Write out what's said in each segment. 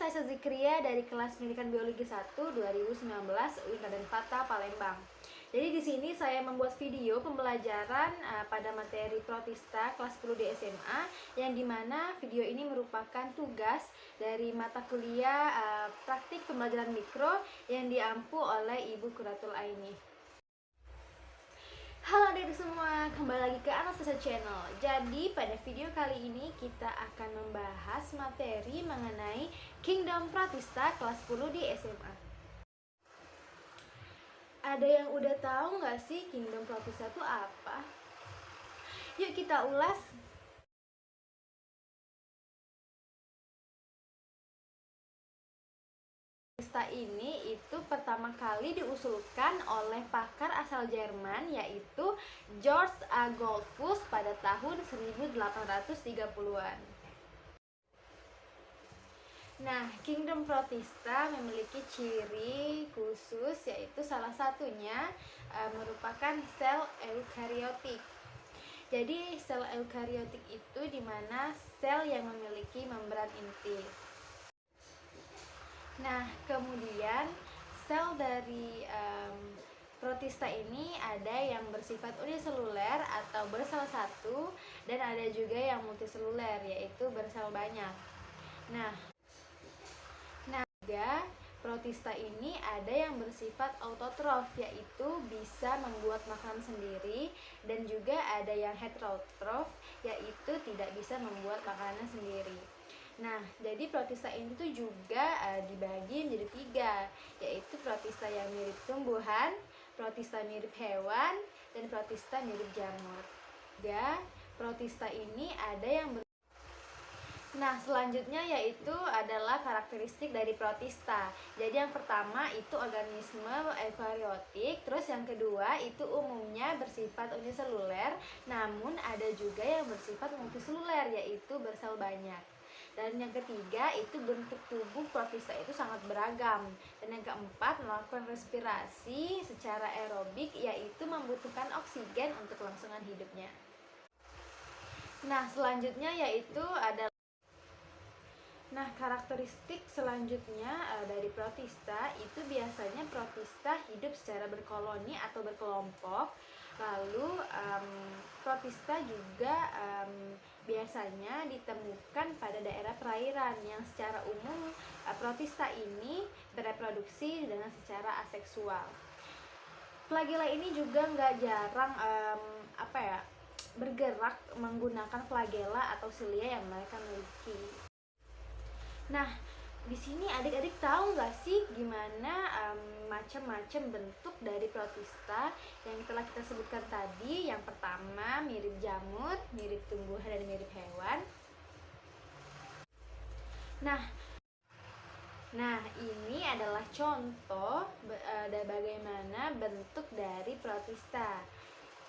Aisyah Zikria dari kelas Pendidikan Biologi 1 2019 UIN Raden Fatah Palembang. Jadi di sini saya membuat video pembelajaran pada materi Protista kelas 10 di SMA, yang dimana video ini merupakan tugas dari mata kuliah praktik pembelajaran mikro yang diampu oleh Ibu Quratul Aini. Halo adik semua, kembali lagi ke Anastasia Channel. Jadi pada video kali ini kita akan membahas materi mengenai Kingdom Pratista kelas 10 di SMA. Ada yang udah tahu nggak sih Kingdom Pratista itu apa? Yuk kita ulas. Pratista ini itu pertama kali diusulkan oleh pakar asal Jerman, yaitu George Adolphus pada tahun 1830-an. Nah, Kingdom Protista memiliki ciri khusus, yaitu salah satunya merupakan sel eukariotik. Jadi sel eukariotik itu dimana sel yang memiliki membran inti. Nah, kemudian sel dari protista ini ada yang bersifat uniseluler atau bersel satu, dan ada juga yang multiseluler, yaitu bersel banyak. Nah, juga protista ini ada yang bersifat autotrof, yaitu bisa membuat makanan sendiri, dan juga ada yang heterotrof, yaitu tidak bisa membuat makanan sendiri. Nah, jadi protista ini tuh juga dibagi menjadi tiga, yaitu protista yang mirip tumbuhan, protista mirip hewan, dan protista mirip jamur. Protista ini ada yang Nah, selanjutnya yaitu adalah karakteristik dari protista. Jadi yang pertama itu organisme eukariotik, terus yang kedua itu umumnya bersifat uniseluler, namun ada juga yang bersifat multiseluler, yaitu bersel banyak. Dan yang ketiga itu bentuk tubuh protista itu sangat beragam. Dan yang keempat melakukan respirasi secara aerobik, yaitu membutuhkan oksigen untuk kelangsungan hidupnya. Nah, selanjutnya yaitu adalah karakteristik selanjutnya dari protista itu biasanya protista hidup secara berkoloni atau berkelompok. Lalu protista juga biasanya ditemukan pada daerah perairan, yang secara umum protista ini bereproduksi dengan secara aseksual. Flagela ini juga nggak jarang bergerak menggunakan flagela atau silia yang mereka miliki. Nah, di sini adik-adik tahu nggak sih gimana macam-macam bentuk dari protista yang telah kita sebutkan tadi? Yang pertama mirip jamur, mirip tumbuhan, dan mirip hewan. Nah, ini adalah contoh bagaimana bentuk dari protista.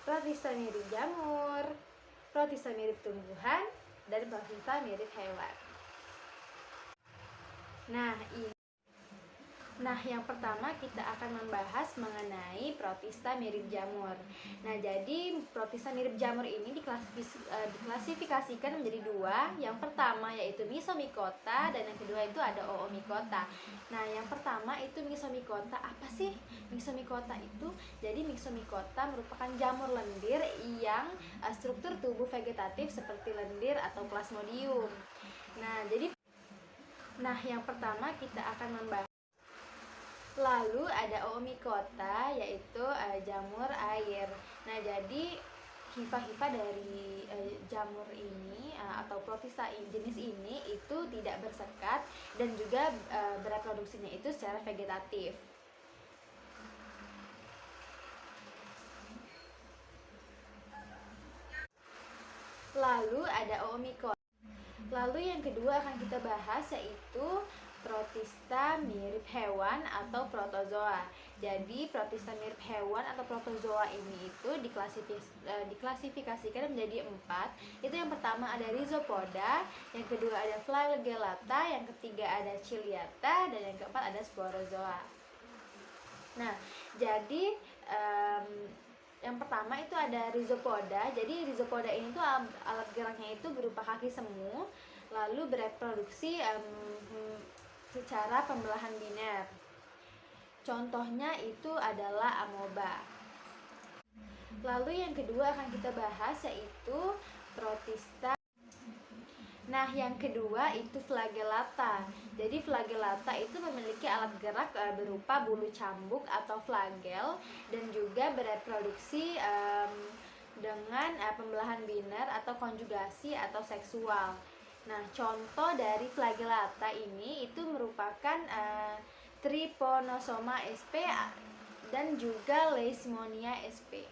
Protista mirip jamur, protista mirip tumbuhan, dan protista mirip hewan. Nah, yang pertama kita akan membahas mengenai protista mirip jamur. Nah, jadi protista mirip jamur ini diklasifikasikan menjadi dua. Yang pertama yaitu Myxomicota, dan yang kedua itu ada Oomycota. Nah, yang pertama itu Myxomicota. Apa sih Myxomicota itu? Jadi Myxomicota merupakan jamur lendir yang struktur tubuh vegetatif seperti lendir atau Plasmodium. Nah, yang pertama kita akan membahas. Lalu ada Oomycota, yaitu jamur air. Nah, jadi hifa-hifa dari jamur ini atau protista jenis ini itu tidak bersekat dan juga bereproduksinya itu secara vegetatif. Lalu ada Oomycota. Lalu yang kedua akan kita bahas yaitu protista mirip hewan atau protozoa. Jadi protista mirip hewan atau protozoa ini itu diklasifikasikan menjadi 4. Itu yang pertama ada Rhizopoda, yang kedua ada Flagellata, yang ketiga ada Ciliata, dan yang keempat ada Sporozoa. Nah, jadi yang pertama itu ada Rhizopoda. Jadi Rhizopoda ini tuh alat geraknya itu berupa kaki semu, lalu bereproduksi secara pembelahan biner. Contohnya itu adalah amoeba. Lalu yang kedua akan kita bahas yaitu protista. Nah, yang kedua itu flagellata. Jadi flagellata itu memiliki alat gerak berupa bulu cambuk atau flagel dan juga bereproduksi dengan pembelahan biner atau konjugasi atau seksual. Nah, contoh dari flagellata ini itu merupakan Trypanosoma sp dan juga Leishmania sp.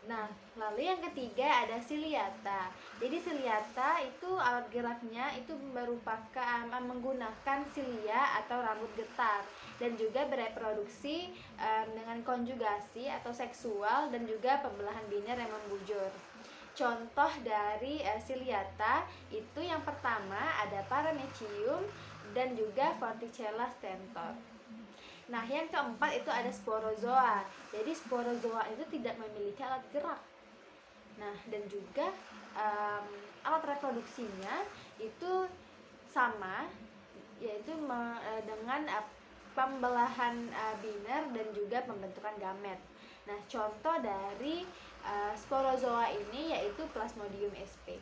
Nah, lalu yang ketiga ada ciliata. Jadi ciliata itu alat geraknya itu merupakan menggunakan cilia atau rambut getar dan juga bereproduksi dengan konjugasi atau seksual dan juga pembelahan biner yang membujur. Contoh dari ciliata itu yang pertama ada Paramecium dan juga Vorticella stentor. Nah, yang keempat itu ada sporozoa. Jadi sporozoa itu tidak memiliki alat gerak. Nah, dan juga alat reproduksinya itu sama, yaitu dengan pembelahan biner dan juga pembentukan gamet. Nah, contoh dari sporozoa ini yaitu Plasmodium sp.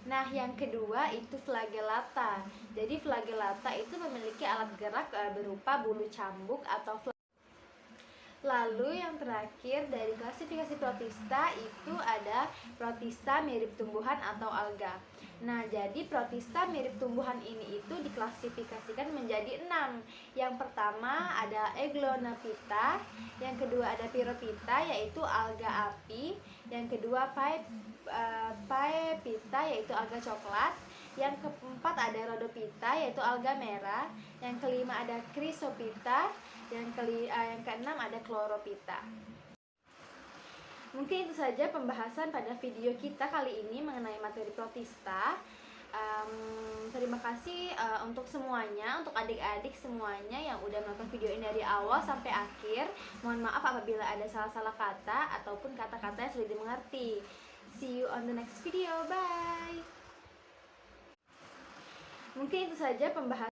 Nah, yang kedua itu flagellata. Jadi flagellata itu memiliki alat gerak berupa bulu cambuk atau Lalu yang terakhir dari klasifikasi protista itu ada protista mirip tumbuhan atau alga. Nah, jadi protista mirip tumbuhan ini itu diklasifikasikan menjadi 6. Yang pertama ada Eglonophyta, yang kedua ada Pyrophyta yaitu alga api, yang kedua Paephyta yaitu alga coklat, yang keempat ada Rhodophyta yaitu alga merah, yang kelima ada Chrysophyta, yang keenam ada Chlorophyta. Mungkin itu saja pembahasan pada video kita kali ini mengenai materi protista. Terima kasih untuk semuanya, untuk adik-adik semuanya yang udah menonton video ini dari awal sampai akhir. Mohon maaf apabila ada salah-salah kata ataupun kata-kata yang sulit dimengerti. See you on the next video. Bye. Mungkin itu saja pembahasan